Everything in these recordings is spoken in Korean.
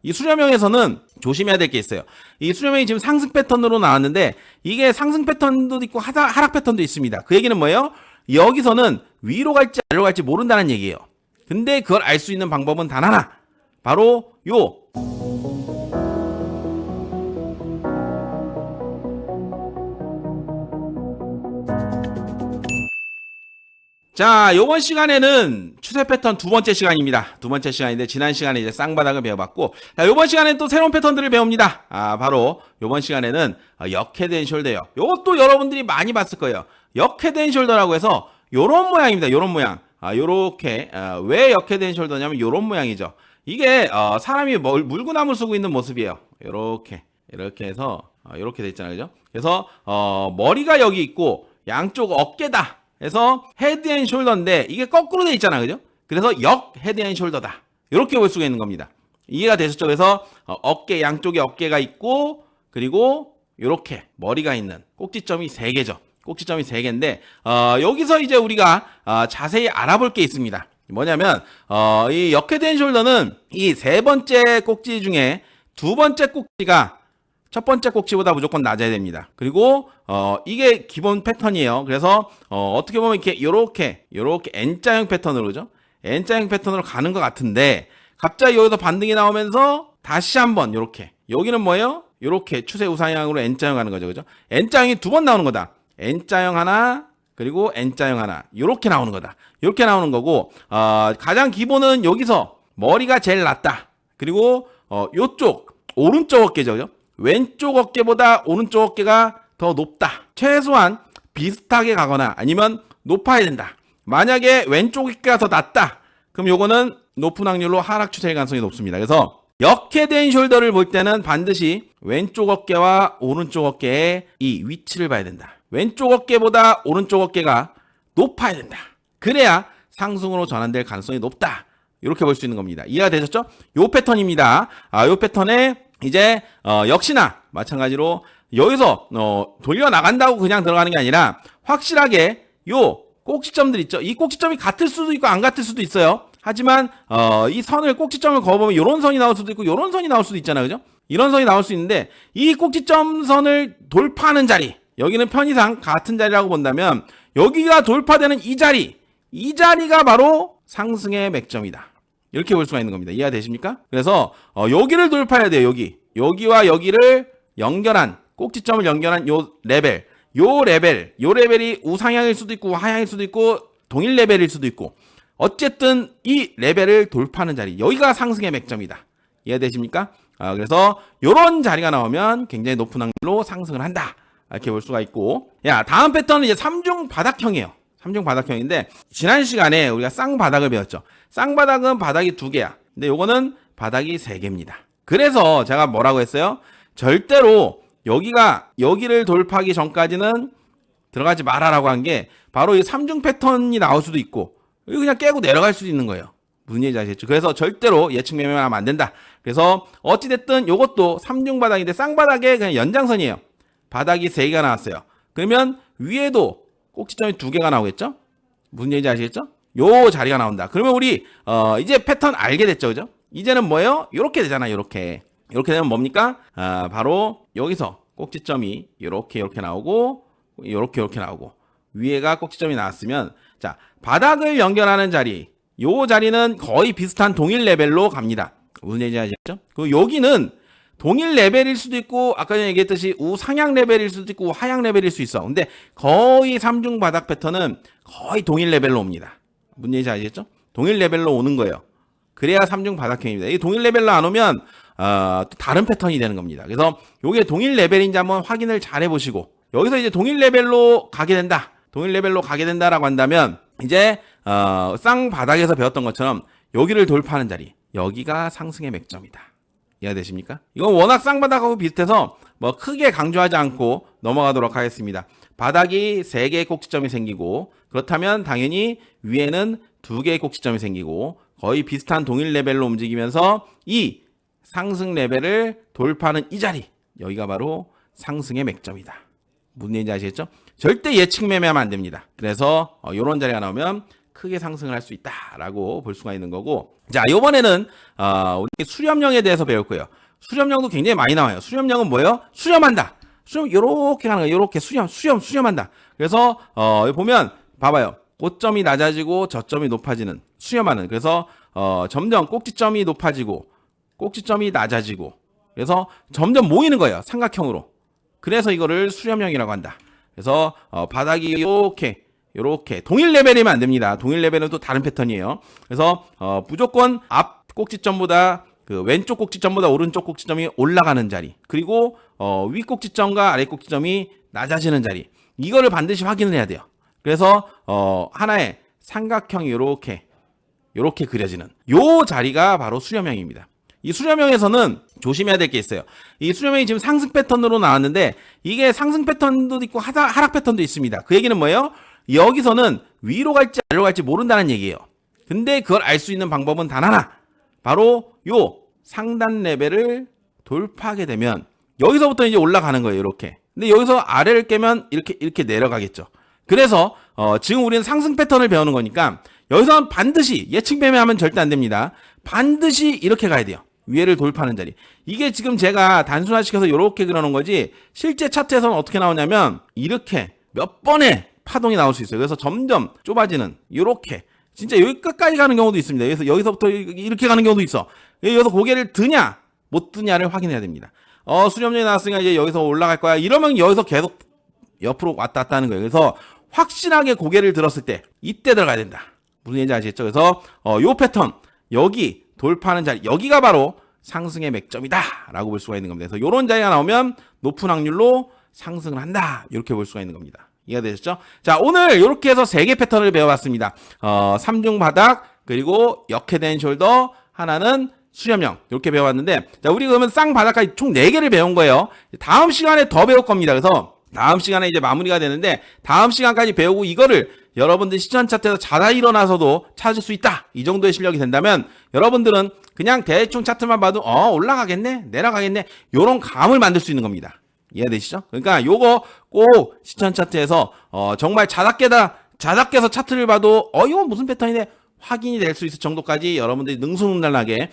이 수렴형에서는 조심해야 될 게 있어요. 이 수렴형이 지금 상승 패턴으로 나왔는데 이게 상승 패턴도 있고 하락 패턴도 있습니다. 그 얘기는 뭐예요? 여기서는 위로 갈지 아래로 갈지 모른다는 얘기예요. 근데 그걸 알 수 있는 방법은 단 하나. 바로 요 자, 요번 시간에는 추세 패턴 두 번째 시간입니다. 두 번째 시간인데 지난 시간에 이제 쌍바닥을 배워봤고, 자, 요번 시간에는 또 새로운 패턴들을 배웁니다. 바로 요번 시간에는 역헤드 앤 숄더예요. 요것도 여러분들이 많이 봤을 거예요. 역헤드 앤 숄더라고 해서 요런 모양입니다. 요런 모양. 요렇게 왜 역헤드 앤 숄더냐면 요런 모양이죠. 이게 사람이 물구나무 쓰고 있는 모습이에요. 요렇게 이렇게 해서 요렇게 돼 있잖아요. 그죠? 그래서 머리가 여기 있고 양쪽 어깨다. 그래서 헤드 앤 숄더인데 이게 거꾸로 돼 있잖아, 그죠? 그래서 역 헤드 앤 숄더다. 이렇게 볼 수가 있는 겁니다. 이해가 되셨죠? 그래서 어깨 양쪽에 어깨가 있고 그리고 이렇게 머리가 있는 꼭지점이 3개죠. 꼭지점이 3개인데 여기서 이제 우리가 자세히 알아볼 게 있습니다. 뭐냐면 이 역 헤드 앤 숄더는 이 3번째 꼭지 중에 2번째 꼭지가 첫 번째 꼭지보다 무조건 낮아야 됩니다. 그리고 이게 기본 패턴이에요. 그래서 어떻게 보면 이렇게 N자형 패턴으로 그죠? N자형 패턴으로 가는 것 같은데 갑자기 여기서 반등이 나오면서 다시 한번 이렇게 여기는 뭐예요? 이렇게 추세 우상향으로 N자형 가는 거죠. 그죠? N자형이 2번 나오는 거다. N자형 하나 그리고 N자형 하나 이렇게 나오는 거다. 이렇게 나오는 거고 가장 기본은 여기서 머리가 제일 낮다. 그리고 요쪽 오른쪽 어깨죠. 그죠? 왼쪽 어깨보다 오른쪽 어깨가 더 높다. 최소한 비슷하게 가거나 아니면 높아야 된다. 만약에 왼쪽 어깨가 더 낮다. 그럼 요거는 높은 확률로 하락 추세일 가능성이 높습니다. 그래서 역헤드 앤 숄더를 볼 때는 반드시 왼쪽 어깨와 오른쪽 어깨의 이 위치를 봐야 된다. 왼쪽 어깨보다 오른쪽 어깨가 높아야 된다. 그래야 상승으로 전환될 가능성이 높다. 이렇게 볼 수 있는 겁니다. 이해가 되셨죠? 요 패턴입니다. 요 패턴에 이제 역시나 마찬가지로 여기서 돌려 나간다고 그냥 들어가는 게 아니라 확실하게 요 꼭지점들 있죠. 이 꼭지점이 같을 수도 있고 안 같을 수도 있어요. 하지만 이 선을 꼭지점을 그어보면 이런 선이 나올 수도 있고 이런 선이 나올 수도 있잖아요. 그죠? 이런 선이 나올 수 있는데 이 꼭지점 선을 돌파하는 자리, 여기는 편의상 같은 자리라고 본다면 여기가 돌파되는 이 자리가 바로 상승의 맥점이다. 이렇게 볼 수가 있는 겁니다. 이해가 되십니까? 그래서 여기를 돌파해야 돼요. 여기와 여기를 연결한 꼭지점을 연결한 요 레벨이 우상향일 수도 있고 하향일 수도 있고 동일 레벨일 수도 있고 어쨌든 이 레벨을 돌파하는 자리, 여기가 상승의 맥점이다. 이해되십니까? 그래서 요런 자리가 나오면 굉장히 높은 확률로 상승을 한다. 이렇게 볼 수가 있고, 다음 패턴은 이제 3중 바닥형이에요. 3중 바닥형인데 지난 시간에 우리가 쌍바닥을 배웠죠. 쌍바닥은 바닥이 2개야. 근데 요거는 바닥이 3개입니다. 그래서 제가 뭐라고 했어요? 절대로 여기를 돌파하기 전까지는 들어가지 마라라고 한 게 바로 이 3중 패턴이 나올 수도 있고 여기 그냥 깨고 내려갈 수도 있는 거예요. 무슨 얘기인지 아시겠죠? 그래서 절대로 예측 매매만 하면 안 된다. 그래서 어찌됐든 요것도 3중 바닥인데 쌍바닥의 그냥 연장선이에요. 바닥이 3개가 나왔어요. 그러면 위에도 꼭지점이 2개가 나오겠죠? 무슨 얘기인지 아시겠죠? 요 자리가 나온다. 그러면 우리 이제 패턴 알게 됐죠, 그죠? 이제는 뭐예요? 이렇게 되잖아요. 이렇게 되면 뭡니까? 바로 여기서 꼭지점이 이렇게 나오고 이렇게 나오고 위에가 꼭지점이 나왔으면 자 바닥을 연결하는 자리, 요 자리는 거의 비슷한 동일 레벨로 갑니다. 무슨 얘기인지 아시겠죠? 그리고 여기는 동일 레벨일 수도 있고 아까 전에 얘기했듯이 우상향 레벨일 수도 있고 하향 레벨일 수 있어. 근데 거의 3중 바닥 패턴은 거의 동일 레벨로 옵니다. 무슨 얘기인지 아시겠죠? 동일 레벨로 오는 거예요. 그래야 3중 바닥형입니다. 이 동일 레벨로 안 오면 또 다른 패턴이 되는 겁니다. 그래서 이게 동일 레벨인지 한번 확인을 잘 해보시고 여기서 이제 동일 레벨로 가게 된다라고 한다면 이제 쌍바닥에서 배웠던 것처럼 여기를 돌파하는 자리, 여기가 상승의 맥점이다. 이해되십니까? 이건 워낙 쌍바닥하고 비슷해서 뭐 크게 강조하지 않고 넘어가도록 하겠습니다. 바닥이 3개의 꼭지점이 생기고 그렇다면 당연히 위에는 2개의 꼭지점이 생기고 거의 비슷한 동일 레벨로 움직이면서 이 상승 레벨을 돌파하는 이 자리, 여기가 바로 상승의 맥점이다. 무슨 얘기인지 아시겠죠? 절대 예측 매매하면 안 됩니다. 그래서 이런 자리가 나오면 크게 상승을 할 수 있다라고 볼 수가 있는 거고. 자, 이번에는 우리 수렴령에 대해서 배울 거예요. 수렴령도 굉장히 많이 나와요. 수렴령은 뭐예요? 수렴한다. 수렴 요렇게 가는 거예요. 요렇게 수렴한다. 그래서 여기 보면 봐봐요. 고점이 낮아지고 저점이 높아지는 수렴하는. 그래서 점점 꼭지점이 높아지고 꼭지점이 낮아지고 그래서 점점 모이는 거예요. 삼각형으로. 그래서 이거를 수렴형이라고 한다. 그래서 바닥이 요렇게 동일 레벨이면 안 됩니다. 동일 레벨은 또 다른 패턴이에요. 그래서 무조건 앞 꼭지점보다 그 왼쪽 꼭지점보다 오른쪽 꼭지점이 올라가는 자리, 그리고 위 꼭지점과 아래 꼭지점이 낮아지는 자리, 이거를 반드시 확인을 해야 돼요. 그래서 하나의 삼각형이 요렇게 그려지는 요 자리가 바로 수렴형입니다. 이 수렴형에서는 조심해야 될 게 있어요. 이 수렴형이 지금 상승 패턴으로 나왔는데 이게 상승 패턴도 있고 하락 패턴도 있습니다. 그 얘기는 뭐예요? 여기서는 위로 갈지 아래로 갈지 모른다는 얘기예요. 근데 그걸 알 수 있는 방법은 단 하나. 바로 요 상단 레벨을 돌파하게 되면 여기서부터 이제 올라가는 거예요. 이렇게. 근데 여기서 아래를 깨면 이렇게 내려가겠죠. 그래서 지금 우리는 상승 패턴을 배우는 거니까 여기서는 반드시 예측 매매하면 절대 안 됩니다. 반드시 이렇게 가야 돼요. 위에를 돌파하는 자리. 이게 지금 제가 단순화시켜서 이렇게 그려놓은 거지 실제 차트에서는 어떻게 나오냐면 이렇게 몇 번의 파동이 나올 수 있어요. 그래서 점점 좁아지는 이렇게 진짜 여기 끝까지 가는 경우도 있습니다. 여기서부터 이렇게 가는 경우도 있어. 여기서 고개를 드냐 못 드냐를 확인해야 됩니다. 수렴령이 나왔으니까 이제 여기서 올라갈 거야. 이러면 여기서 계속 옆으로 왔다 갔다 하는 거예요. 그래서 확실하게 고개를 들었을 때 이때 들어가야 된다. 무슨 얘기인지 아시겠죠? 그래서 요 패턴 여기 돌파하는 자리 여기가 바로 상승의 맥점이다 라고 볼 수가 있는 겁니다. 그래서 요런 자리가 나오면 높은 확률로 상승을 한다 이렇게 볼 수가 있는 겁니다. 이해가 되셨죠? 자, 오늘 이렇게 해서 3개 패턴을 배워봤습니다. 3중 바닥, 그리고 역회된 숄더, 하나는 수렴형 이렇게 배워봤는데, 자, 우리 그러면 쌍바닥까지 총 4개를 배운 거예요. 다음 시간에 더 배울 겁니다. 그래서 다음 시간에 이제 마무리가 되는데 다음 시간까지 배우고 이거를 여러분들 시전 차트에서 자다 일어나서도 찾을 수 있다. 이 정도의 실력이 된다면 여러분들은 그냥 대충 차트만 봐도 올라가겠네, 내려가겠네 요런 감을 만들 수 있는 겁니다. 이해되시죠? 그러니까 요거 꼭 시천 차트에서 정말 자작깨서 차트를 봐도 이건 무슨 패턴이네 확인이 될 수 있을 정도까지 여러분들이 능수능란하게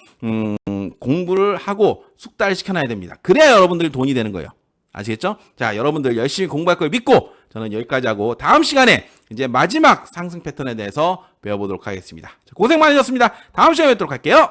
공부를 하고 숙달을 시켜놔야 됩니다. 그래야 여러분들이 돈이 되는 거예요. 아시겠죠? 자, 여러분들 열심히 공부할 걸 믿고 저는 여기까지 하고 다음 시간에 이제 마지막 상승 패턴에 대해서 배워보도록 하겠습니다. 고생 많으셨습니다. 다음 시간에 뵙도록 할게요.